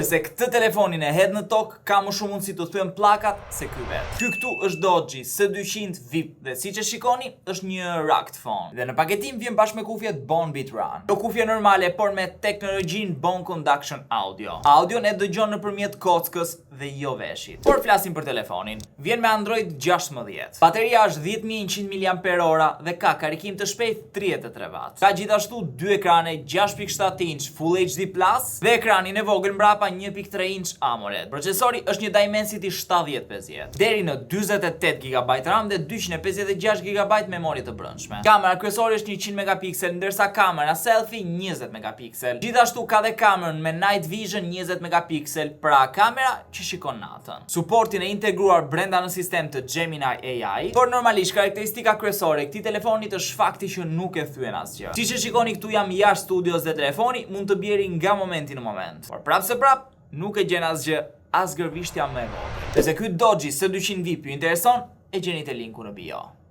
Nëse këtë telefonin e hedh në tokë, ka më shumë mundësi të thyen pllakat se ky vet. Ky këtu është Doji S200 VIP dhe siç e shikoni, është një rugged phone. Dhe në paketim vjen bashkë me kufjet Bone Beat Run. Jo kufje normale, por me teknologjinë Bone Conduction Audio. Audion e dëgjon nëpërmjet kockës dhe jo veshit. Por flasim për telefonin. Vjen me Android 16. Bateria është 10100 mAh dhe ka karikim të shpejt 33 W. Ka gjithashtu dy ekrane 6.7 inch Full HD Plus dhe ekranin e vogël mbrapa 1.3 inch AMOLED. Procesori është një Dimensity 7050 deri në 48 GB RAM dhe 256 GB memorie të brendshme. Kamera kryesore është 100 megapiksel, ndërsa kamera selfie 20 megapiksel. Gjithashtu ka dhe kamerën me Night Vision 20 megapiksel, pra kamera që shikon natën. Suportin e integruar brenda në sistem të Gemini AI, por normalisht karakteristika kryesore e këtij telefonit është fakti që nuk e thyen asgjë. Siç e shikoni këtu jam jashtë studios dhe telefoni mund të bjeri nga momenti në moment. Por prapse nuk e gjen asgjë, as gërvishtja më e vogël. Nëse ky Doji S200 VIP ju intereson, e gjeni te linku në bio.